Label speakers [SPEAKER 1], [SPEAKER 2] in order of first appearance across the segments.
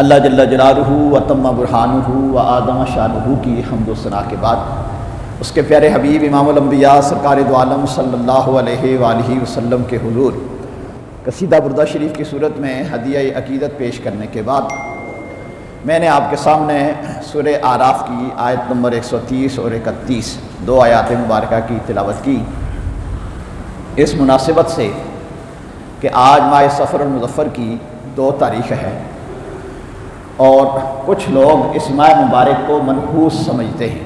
[SPEAKER 1] اللہ جل جلالہ و تم برہانہ و آدم شانہ کی حمد و ثنا کے بعد اس کے پیارے حبیب امام الانبیاء سرکار دو عالم صلی اللہ علیہ وآلہ وسلم کے حضور قصیدہ بردہ شریف کی صورت میں ہدیہ عقیدت پیش کرنے کے بعد میں نے آپ کے سامنے سورہ اعراف کی آیت نمبر 130 اور 31 دو آیات مبارکہ کی تلاوت کی، اس مناسبت سے کہ آج ماہ صفر المظفر کی 2 تاریخ ہے اور کچھ لوگ اس ماہ مبارک کو منحوس سمجھتے ہیں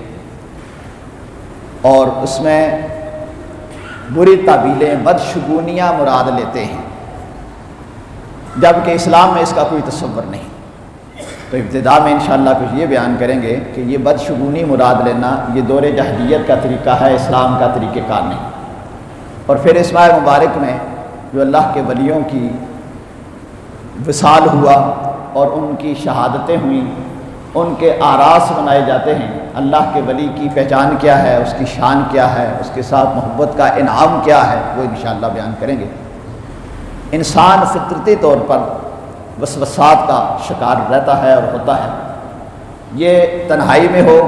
[SPEAKER 1] اور اس میں بری تعبیریں بدشگونیاں مراد لیتے ہیں، جبکہ اسلام میں اس کا کوئی تصور نہیں۔ تو ابتدا میں انشاءاللہ کچھ یہ بیان کریں گے کہ یہ بدشگونی مراد لینا یہ دور جاہلیت کا طریقہ ہے، اسلام کا طریقہ کار نہیں۔ اور پھر اس ماہ مبارک میں جو اللہ کے ولیوں کی وصال ہوا اور ان کی شہادتیں ہوئیں، ان کے آراس منائے جاتے ہیں، اللہ کے ولی کی پہچان کیا ہے، اس کی شان کیا ہے، اس کے ساتھ محبت کا انعام کیا ہے، وہ انشاءاللہ بیان کریں گے۔ انسان فطرتی طور پر وسوسات کا شکار رہتا ہے اور ہوتا ہے، یہ تنہائی میں ہو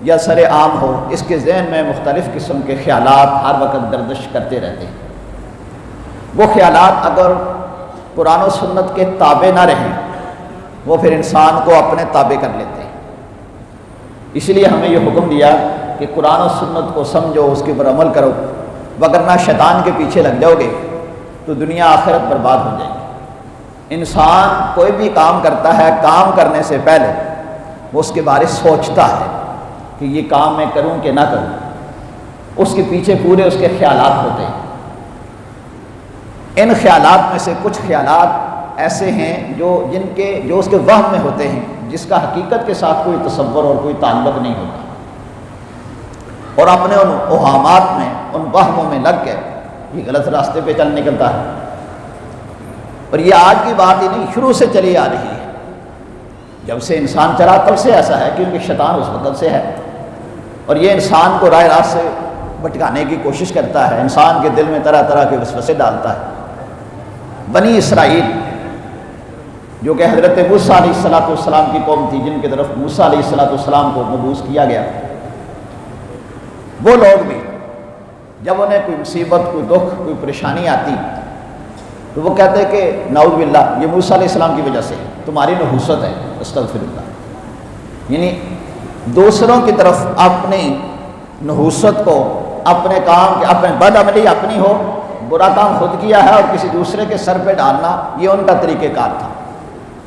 [SPEAKER 1] یا سر عام ہو، اس کے ذہن میں مختلف قسم کے خیالات ہر وقت گردش کرتے رہتے ہیں۔ وہ خیالات اگر قرآن و سنت کے تابع نہ رہیں وہ پھر انسان کو اپنے تابع کر لیتے ہیں۔ اس لیے ہمیں یہ حکم دیا کہ قرآن و سنت کو سمجھو، اس کے اوپر عمل کرو، وگرنہ شیطان کے پیچھے لگ جاؤ گے تو دنیا آخرت برباد ہو جائے گی۔ انسان کوئی بھی کام کرتا ہے، کام کرنے سے پہلے وہ اس کے بارے سوچتا ہے کہ یہ کام میں کروں کہ نہ کروں، اس کے پیچھے پورے اس کے خیالات ہوتے ہیں۔ ان خیالات میں سے کچھ خیالات ایسے ہیں جو اس کے وہم میں ہوتے ہیں، جس کا حقیقت کے ساتھ کوئی تصور اور کوئی تعلق نہیں ہوتا، اور اپنے ان اوہامات میں، ان وہموں میں لگ کے یہ غلط راستے پہ چل نکلتا ہے۔ اور یہ آج کی بات ہی نہیں، شروع سے چلی آ رہی ہے، جب سے انسان چلا تب سے ایسا ہے، کیونکہ شیطان اس وقت سے ہے اور یہ انسان کو راہ راست سے بھٹکانے کی کوشش کرتا ہے، انسان کے دل میں طرح طرح کے وسوسے ڈالتا ہے۔ بنی اسرائیل جو کہ حضرت موسیٰ علیہ السلام کی قوم تھی، جن کی طرف موسیٰ علیہ السلام کو مبعوث کیا گیا، وہ لوگ بھی جب انہیں کوئی مصیبت، کوئی دکھ، کوئی پریشانی آتی تو وہ کہتے ہیں کہ نعوذ باللہ یہ موسیٰ علیہ السلام کی وجہ سے ہے، تمہاری نحوست ہے، استغفر اللہ۔ یعنی دوسروں کی طرف اپنی نحوست کو، اپنے کام کے، اپنے بد عملی اپنی ہو، برا کام خود کیا ہے اور کسی دوسرے کے سر پہ ڈالنا، یہ ان کا طریقہ کار تھا۔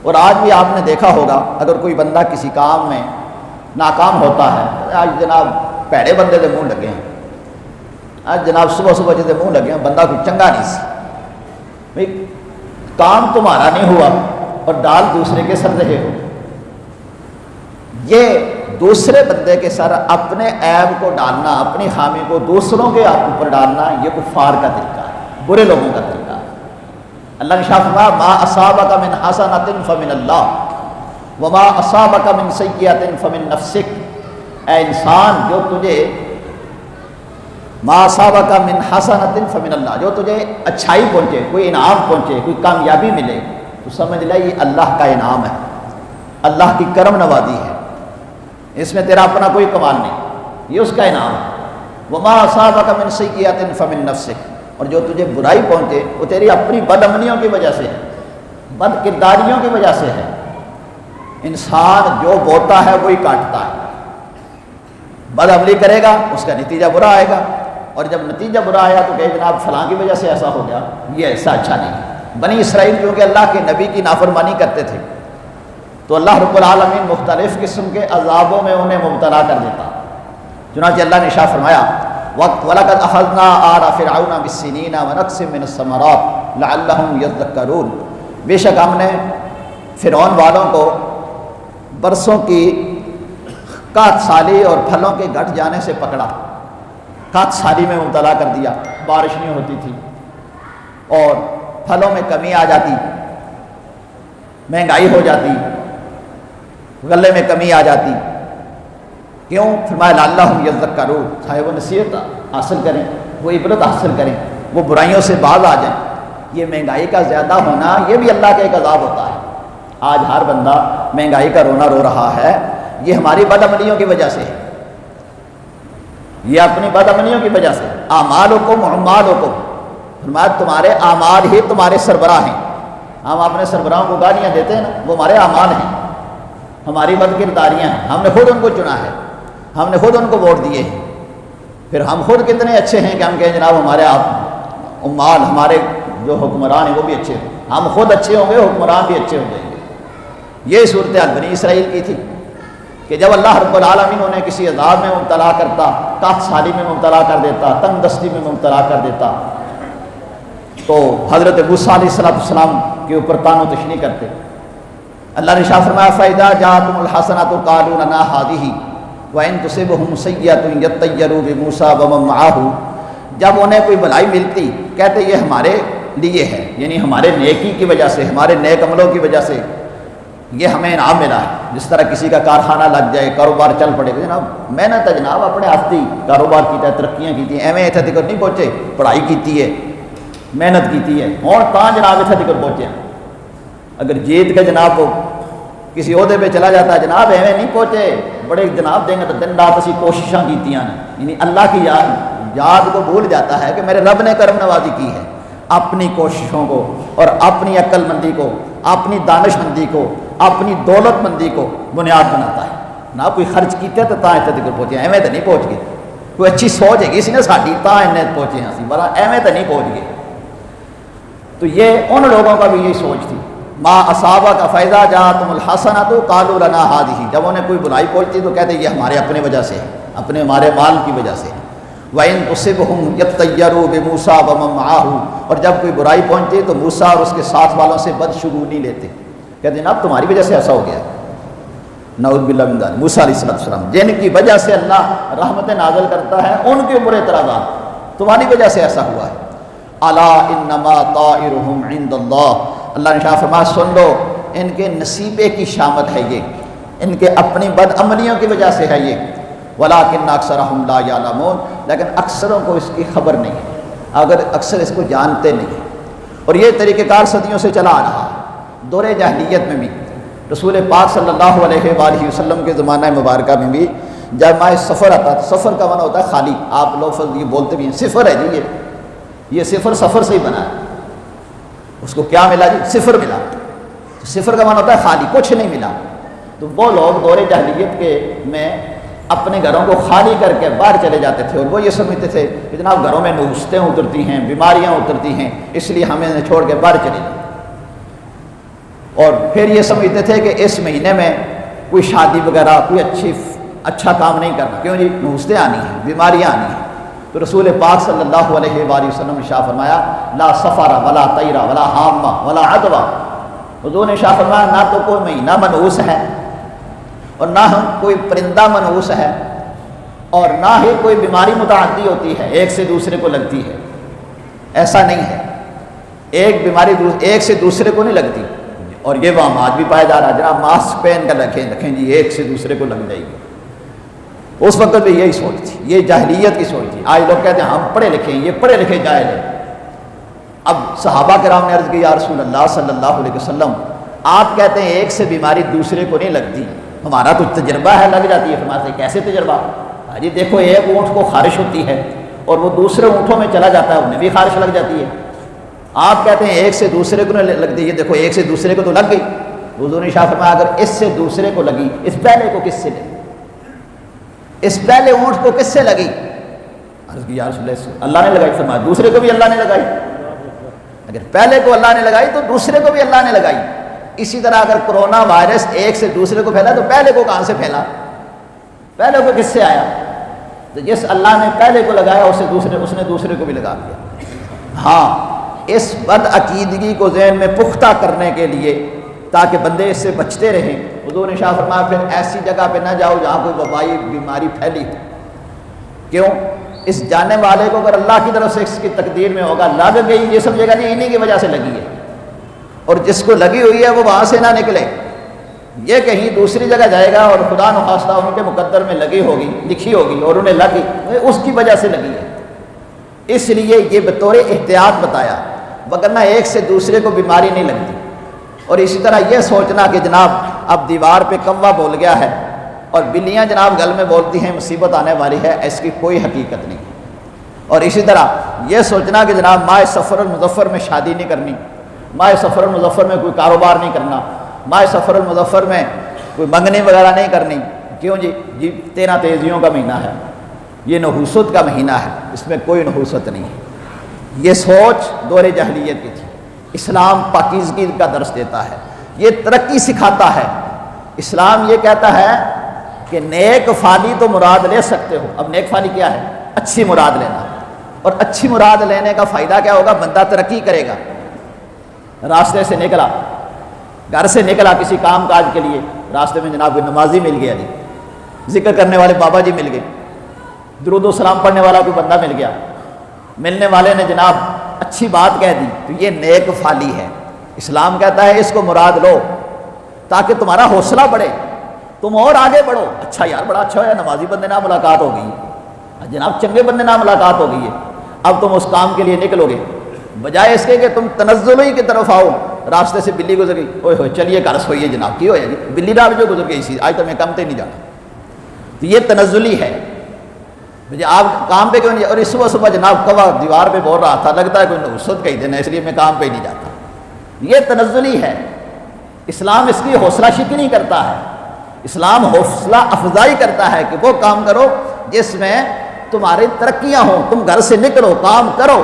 [SPEAKER 1] اور آج بھی آپ نے دیکھا ہوگا، اگر کوئی بندہ کسی کام میں ناکام ہوتا ہے، آج جناب پیڑے بندے دے منہ لگے ہیں، آج جناب صبح صبح جیسے منہ لگے ہیں، بندہ کوئی چنگا نہیں سی، بھئی کام تمہارا نہیں ہوا اور ڈال دوسرے کے سر رہے ہو۔ یہ دوسرے بندے کے سر اپنے عیب کو ڈالنا، اپنی خامی کو دوسروں کے اوپر ڈالنا، یہ کفار کا طریقہ ہے، برے لوگوں کا طریقہ ہے۔ اللہ نے شاہ فرمایا ما اصابک من حسنۃ فمن اللہ وما اصابک من سیئۃ فمن نفسک۔ اے انسان، جو تجھے ما اصابک من حسنۃ فمن اللہ، جو تجھے اچھائی پہنچے، کوئی انعام پہنچے، کوئی کامیابی ملے تو سمجھ لے یہ اللہ کا انعام ہے، اللہ کی کرم نوازی ہے، اس میں تیرا اپنا کوئی کمال نہیں، یہ اس کا انعام ہے۔ وما اصابک من سیئۃ فمن نفسک، اور جو تجھے برائی پہنچے وہ تیری اپنی بد عملیوں کی وجہ سے ہے، بد کرداریوں کی وجہ سے ہے۔ انسان جو بوتا ہے وہی کاٹتا ہے، بد عملی کرے گا اس کا نتیجہ برا آئے گا، اور جب نتیجہ برا آیا تو کہ جناب فلاں کی وجہ سے ایسا ہو گیا، یہ ایسا اچھا نہیں۔ بنی اسرائیل کیونکہ اللہ کے نبی کی نافرمانی کرتے تھے تو اللہ رب العالمین مختلف قسم کے عذابوں میں انہیں مبتلا کر دیتا، چنانچہ اللہ نے ارشاد فرمایا وَلَقَدْ أَخَذْنَا آلَ فِرْعَوْنَ بِالسِّنِينَ وَنَقْصٍ مِّنَ الثَّمَرَاتِ لَعَلَّهُمْ يَذَّكَّرُونَ۔ بے شک ہم نے فرعون والوں کو برسوں کی کات سالی اور پھلوں کے گھٹ جانے سے پکڑا، کات سالی میں مبتلا کر دیا، بارش نہیں ہوتی تھی اور پھلوں میں کمی آ جاتی، مہنگائی ہو جاتی، غلے میں کمی آ جاتی۔ کیوں؟ فرمایا لعلہم یذکرون، چاہے وہ نصیحت حاصل کریں، وہ عبرت حاصل کریں، وہ برائیوں سے باز آ جائیں۔ یہ مہنگائی کا زیادہ ہونا یہ بھی اللہ کا ایک عذاب ہوتا ہے، آج ہر بندہ مہنگائی کا رونا رو رہا ہے، یہ ہماری بدعملیوں کی وجہ سے ہے، یہ اپنی بدعملیوں کی وجہ سے۔ اعمالکم اعمالکم، فرمایا تمہارے اعمال ہی تمہارے سربراہ ہیں۔ ہم اپنے سربراہوں کو گالیاں دیتے ہیں نا، وہ ہمارے اعمال ہیں، ہماری بد کرداریاں ہیں، ہم نے خود ان کو چنا ہے، ہم نے خود ان کو ووٹ دیے ہیں۔ پھر ہم خود کتنے اچھے ہیں کہ ہم کہیں جناب ہمارے عمال، ہمارے جو حکمران ہیں وہ بھی اچھے ہیں۔ ہم خود اچھے ہوں گے، حکمران بھی اچھے ہو جائیں گے۔ یہ صورتحال بنی اسرائیل کی تھی کہ جب اللہ رب العالمین انہیں کسی عذاب میں مبتلا کرتا، قحط سالی میں مبتلا کر دیتا، تنگ دستی میں مبتلا کر دیتا، تو حضرت موسیٰ علیہ السلام کے اوپر طعن و تشنیع کرتے۔ اللہ نے ارشاد فرمایا فَإِذَا جَاءَتْهُمُ الْحَسَنَةُ قَالُوا لَنَا هَٰذِهِ وَإِن تُصِبْهُمْ سَيِّئَةٌ يَطَّيَّرُوا بِمُوسَىٰ وَمَن مَّعَهُ، جب انہیں کوئی بھلائی ملتی کہتے یہ ہمارے لیے ہے، یعنی ہمارے نیکی کی وجہ سے، ہمارے نیک عملوں کی وجہ سے یہ ہمیں انعام ملا ہے۔ جس طرح کسی کا کارخانہ لگ جائے، کاروبار چل پڑے، جناب محنت ہے، جناب اپنے ہاتھی کاروبار کیتا ہے، ترقیاں کیتی ہیں، ایویں اتنے تک نہیں پہنچے، پڑھائی کیتی ہے، محنت کیتی ہے، اور تاں جناب اتنے تک پہنچے ہیں۔ اگر جیت کے جناب کسی عہدے پہ چلا جاتا ہے، جناب ایویں نہیں پہنچے، بڑے جناب دیں گے تو دن رات اسی کوششاں کیتیاں ہیں، یعنی اللہ کی یاد کو بھول جاتا ہے کہ میرے رب نے کرم نوازی کی ہے۔ اپنی کوششوں کو اور اپنی عقل مندی کو، اپنی دانش مندی کو، اپنی دولت مندی کو بنیاد بناتا ہے۔ نہ کوئی خرچ کیتے تو تاں اتنے تک پہنچے، ایویں تو نہیں پہنچ گئے۔ کوئی اچھی سوچ ہے سی نا ساڈی، تاں اینے پہنچے ہیں، بڑا ایویں تو نہیں پہنچ گئے۔ تو یہ ان لوگوں کا بھی یہی سوچ تھی۔ ما اصابک فاذا جاءتهم الحسنۃ قالوا لنا هذه، جب انہیں کوئی بلائی پہنچتی تو کہتے یہ ہمارے اپنے وجہ سے ہے، اپنے ہمارے مال کی وجہ سے ہے۔ وَإِن تُصِبْهُمْ يَطَّيَّرُوا بِمُوسَىٰ وَمَن مَّعَهُ، اور جب کوئی برائی پہنچتی تو موسیٰ اور اس کے ساتھ والوں سے بدشگونی لیتے، کہتے جناب تمہاری وجہ سے ایسا ہو گیا۔ نعوذ باللہ من ذلک۔ موسیٰ علیہ السلام جن کی وجہ سے اللہ رحمت نازل کرتا ہے ان کے اوپر اعتراضات، تمہاری وجہ سے ایسا ہوا ہے۔ الا انما طائرهم عند اللہ، اللہ نے شاہ فرمایا سن لو، ان کے نصیبے کی شامت ہے یہ، ان کے اپنی بد عملیوں کی وجہ سے ہے یہ۔ وَلَٰكِنَّ أَكْثَرَهُمْ لَا يَعْلَمُونَ، لیکن اکثروں کو اس کی خبر نہیں ہے، اگر اکثر اس کو جانتے نہیں ہیں۔ اور یہ طریقہ کار صدیوں سے چلا آ رہا ہے۔ دور جاہلیت میں بھی رسول پاک صلی اللہ علیہ وآلہ وسلم کے زمانہ مبارکہ میں بھی جب ماہ سفر آتا تھا، سفر کا معنی ہوتا ہے خالی، آپ لوگ یہ بولتے بھی ہیں صفر ہے جی، یہ صفر سفر سے ہی بنا ہے، اس کو کیا ملا جی؟ صفر ملا۔ صفر کا معنی ہوتا ہے خالی، کچھ نہیں ملا۔ تو وہ لوگ دور جاہلیت کے میں اپنے گھروں کو خالی کر کے باہر چلے جاتے تھے، اور وہ یہ سمجھتے تھے کہ جناب گھروں میں نحوستیں اترتی ہیں، بیماریاں اترتی ہیں، اس لیے ہمیں انہیں چھوڑ کے باہر چلے جائیں۔ اور پھر یہ سمجھتے تھے کہ اس مہینے میں کوئی شادی وغیرہ کوئی اچھا کام نہیں کرنا، کیوں جی؟ نحوستیں آنی ہیں، بیماریاں آنی ہیں۔ تو رسول پاک صلی اللہ علیہ وآلہ وسلم نے شاہ فرمایا لا سفر ولا طیر ولا حامہ ولا عدوہ، حضور نے شاہ فرمایا نہ تو کوئی مہینہ منحوس ہے، اور نہ ہم کوئی پرندہ منحوس ہے، اور نہ ہی کوئی بیماری متعدی ہوتی ہے، ایک سے دوسرے کو لگتی ہے، ایسا نہیں ہے۔ ایک بیماری ایک سے دوسرے کو نہیں لگتی، اور یہ وہاں آج بھی پایا جا رہا ہے، جناب ماسک پہن کر رکھیں جی، ایک سے دوسرے کو لگ جائے گی۔ اس وقت بھی یہی سوچ تھی، یہ جاہلیت کی سوچ تھی۔ آج لوگ کہتے ہیں ہم پڑھے لکھے ہیں، یہ پڑھے لکھے جاہل ہیں۔ اب صحابہ کرام نے عرض کی یا رسول اللہ صلی اللہ علیہ وسلم، آپ کہتے ہیں ایک سے بیماری دوسرے کو نہیں لگتی، ہمارا تو تجربہ ہے لگ جاتی ہے۔ فرماتے ہیں کیسے تجربہ؟ جی دیکھو ایک اونٹ کو خارش ہوتی ہے اور وہ دوسرے اونٹوں میں چلا جاتا ہے، انہیں بھی خارش لگ جاتی ہے۔ آپ کہتے ہیں ایک سے دوسرے کو نہیں لگتی، یہ دیکھو ایک سے دوسرے کو تو لگ گئی۔ حضور نے شاہ فرمایا اگر اس سے دوسرے کو لگی، اس پہلے کو کس سے لگی؟ اس پہلے اونٹ کو کس سے لگی؟ عرض کی یا رسول اللہ، اللہ نے لگائی۔ فرمایا دوسرے کو بھی اللہ نے لگائی، اگر پہلے کو اللہ نے لگائی تو دوسرے کو بھی اللہ نے لگائی۔ اسی طرح اگر کرونا وائرس ایک سے دوسرے کو پھیلا تو پہلے کو کہاں سے پھیلا؟ پہلے کو کس سے آیا؟ تو جس اللہ نے پہلے کو لگایا اس نے دوسرے کو بھی لگا دیا۔ ہاں، اس بد عقیدگی کو ذہن میں پختہ کرنے کے لیے تاکہ بندے اس سے بچتے رہیں، حضور نے شاہ فرمایا پھر ایسی جگہ پہ نہ جاؤ جہاں کوئی وبائی بیماری پھیلی ہو۔ کیوں؟ اس جانے والے کو اگر اللہ کی طرف سے اس کی تقدیر میں ہوگا لگ گئی، یہ سمجھے گا نہیں انہی کی وجہ سے لگی ہے، اور جس کو لگی ہوئی ہے وہ وہاں سے نہ نکلے، یہ کہیں دوسری جگہ جائے گا اور خدا نخواستہ ان کے مقدر میں لگی ہوگی، لکھی ہوگی اور انہیں لگی، اس کی وجہ سے لگی ہے۔ اس لیے یہ بطور احتیاط بتایا، وگرنہ ایک سے دوسرے کو بیماری نہیں لگتی۔ اور اسی طرح یہ سوچنا کہ جناب اب دیوار پہ کوا بول گیا ہے اور بلیاں جناب گل میں بولتی ہیں مصیبت آنے والی ہے، اس کی کوئی حقیقت نہیں۔ اور اسی طرح یہ سوچنا کہ جناب ماہ سفر المظفر میں شادی نہیں کرنی، ماہ سفر المظفر میں کوئی کاروبار نہیں کرنا، ماہ سفر المظفر میں کوئی منگنی وغیرہ نہیں کرنی، کیوں جی 13 تیزیوں کا مہینہ ہے، یہ نحوست کا مہینہ ہے، اس میں کوئی نحوست نہیں ہے۔ یہ سوچ دور جاہلیت کی تھی۔ اسلام پاکیزگی کا درس دیتا ہے، یہ ترقی سکھاتا ہے۔ اسلام یہ کہتا ہے کہ نیک فالی تو مراد لے سکتے ہو۔ اب نیک فالی کیا ہے؟ اچھی مراد لینا، اور اچھی مراد لینے کا فائدہ کیا ہوگا؟ بندہ ترقی کرے گا۔ راستے سے نکلا، گھر سے نکلا کسی کام کاج کے لیے، راستے میں جناب کوئی نمازی مل گیا، جی ذکر کرنے والے بابا جی مل گئے، درود و سلام پڑھنے والا کوئی بندہ مل گیا، ملنے والے نے جناب اچھی بات کہہ دی تو یہ نیک فالی ہے۔ اسلام کہتا ہے اس کو مراد لو تاکہ تمہارا حوصلہ بڑھے، تم اور آگے بڑھو۔ اچھا یار بڑا اچھا ہوا، نمازی بندے نہ ملاقات ہو گئی، جناب چنگے بندے نہ ملاقات ہو گئی ہے، اب تم اس کام کے لیے نکلو گے، بجائے اس کے کہ تم تنزل ہی کی طرف آؤ۔ راستے سے بلی گزر گئی، اوئے ہوئے چلیے گھر سوئیے جناب، کی ہویا جی بلی ڈال جو گزر گئی سی، آج تک میں کام تے نہیں جانا، تو یہ تنزلی ہے۔ مجھے آپ کام پہ کیوں نہیں؟ اور اس صبح صبح جناب کوا دیوار پہ بول رہا تھا، لگتا ہے کوئی نحوست کا ہی دن ہے، اس لیے میں کام پہ نہیں جاتا، یہ تنزلی ہے۔ اسلام اس کی حوصلہ شکنی کرتا ہے، اسلام حوصلہ افزائی کرتا ہے کہ وہ کام کرو جس میں تمہاری ترقیاں ہوں، تم گھر سے نکلو کام کرو۔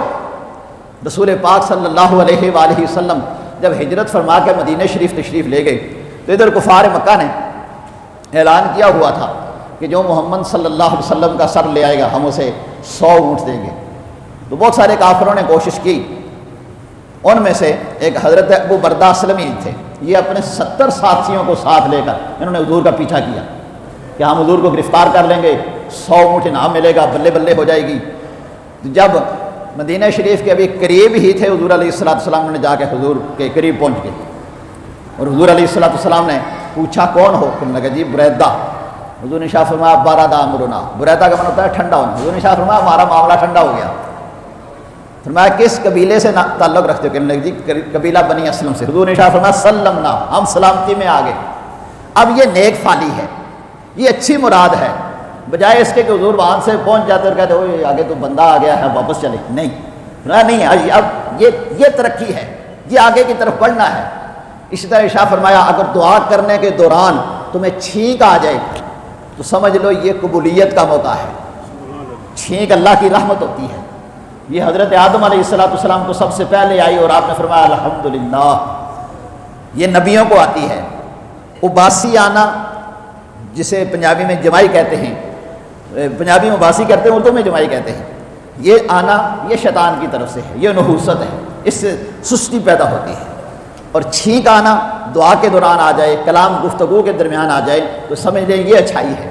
[SPEAKER 1] رسول پاک صلی اللہ علیہ وآلہ وسلم جب ہجرت فرما کے مدینہ شریف تشریف لے گئے تو ادھر کفار مکہ نے اعلان کیا ہوا تھا کہ جو محمد صلی اللہ علیہ وسلم کا سر لے آئے گا ہم اسے 100 اونٹ دیں گے۔ تو بہت سارے کافروں نے کوشش کی، ان میں سے ایک حضرت ابو بردہ اسلمی تھے، یہ اپنے 70 ساتھیوں کو ساتھ لے کر انہوں نے حضور کا پیچھا کیا کہ ہم حضور کو گرفتار کر لیں گے، 100 اونٹ انعام ملے گا، بلے بلے ہو جائے گی۔ جب مدینہ شریف کے ابھی قریب ہی تھے حضور علیہ السلام نے جا کے حضور کے قریب پہنچ گئے، اور حضور علیہ السلام نے پوچھا کون ہو؟ کہنے لگا جی بریدہ۔ حضور نے شاہ فرمایا بارد امرنا، بریدہ کا معنی ہوتا ہے ٹھنڈا ہونا۔ حضور نے شاہ فرمایا ہمارا معاملہ ٹھنڈا ہو گیا۔ فرمایا کس قبیلے سے تعلق رکھتے ہو؟ کہنے لگے جی قبیلہ بنی اسلم سے۔ حضور نے شاہ فرمایا سلمنا، ہم سلامتی میں آ گئے۔ اب یہ نیک فالی ہے، یہ اچھی مراد ہے، بجائے اس کے کہ حضور وہاں سے پہنچ جاتے اور کہتے ہوئے آگے تو بندہ آ گیا ہے واپس چلے، نہیں نہیں، اب یہ ترقی ہے، یہ آگے کی طرف بڑھنا ہے۔ اسی طرح شاہ فرمایا اگر دعا کرنے کے دوران تمہیں چھینک آ جائے تو سمجھ لو یہ قبولیت کا موقع ہے۔ چھینک اللہ کی رحمت ہوتی ہے۔ یہ حضرت آدم علیہ السلام کو سب سے پہلے آئی اور آپ نے فرمایا الحمدللہ۔ یہ نبیوں کو آتی ہے۔ اباسی آنا جسے پنجابی میں جمائی کہتے ہیں، پنجابی میں اباسی کرتے ہیں، اردو میں جمائی کہتے ہیں، یہ آنا یہ شیطان کی طرف سے ہے، یہ نحوست ہے، اس سے سستی پیدا ہوتی ہے۔ اور چھینک آنا دعا کے دوران آ جائے، کلام گفتگو کے درمیان آ جائے تو سمجھ لیں یہ اچھائی ہے۔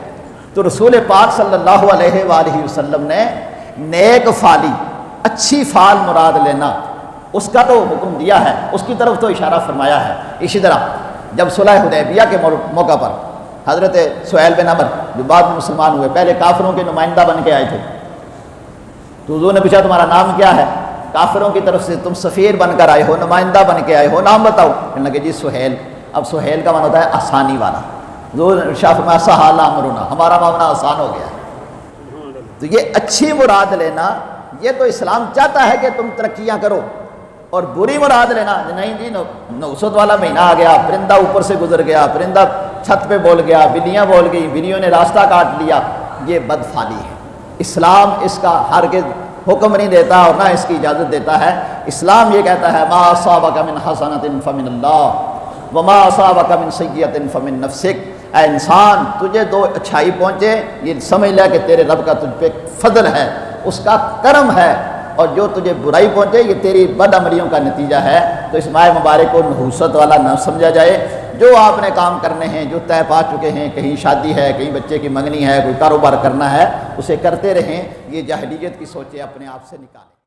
[SPEAKER 1] تو رسول پاک صلی اللہ علیہ وآلہ وسلم نے نیک فالی، اچھی فال مراد لینا، اس کا تو حکم دیا ہے، اس کی طرف تو اشارہ فرمایا ہے۔ اسی طرح جب صلح حدیبیہ کے موقع پر حضرت سہیل بن عمر جو بعد میں مسلمان ہوئے، پہلے کافروں کے نمائندہ بن کے آئے تھے، تو حضور نے پوچھا تمہارا نام کیا ہے؟ کافروں کی طرف سے تم سفیر بن کر آئے ہو، نمائندہ بن کے آئے ہو، نام بتاؤ۔ کہنے لگے جی سہیل۔ اب سہیل کا معنی ہوتا ہے آسانی والا۔ حضور شاہ فرمایا سہل امرنا، ہمارا معاملہ آسان ہو گیا۔ تو یہ اچھی مراد لینا، یہ تو اسلام چاہتا ہے کہ تم ترقیاں کرو، اور بری مراد لینا نہیں جی نحوست والا مہینہ آ گیا، پرندہ اوپر سے گزر گیا، پرندہ چھت پہ بول گیا، بلیاں بول گئی، بلیوں نے راستہ کاٹ لیا، یہ بدفالی ہے۔ اسلام اس کا ہرگز حکم نہیں دیتا اور نہ اس کی اجازت دیتا ہے۔ اسلام یہ کہتا ہے ما اصابک من حسنۃ فمن اللہ وما اصابک من سیئۃ فمن نفسک۔ اے انسان تجھے دو اچھائی پہنچے یہ سمجھ لے کہ تیرے رب کا تجھ پہ فضل ہے، اس کا کرم ہے، اور جو تجھے برائی پہنچے یہ تیری بد عملیوں کا نتیجہ ہے۔ تو اس ماہ مبارک کو نحوست والا نہ سمجھا جائے۔ جو آپ نے کام کرنے ہیں، جو طے پا چکے ہیں، کہیں شادی ہے، کہیں بچے کی منگنی ہے، کوئی کاروبار کرنا ہے، اسے کرتے رہیں۔ یہ جاہلیت کی سوچیں اپنے آپ سے نکالیں۔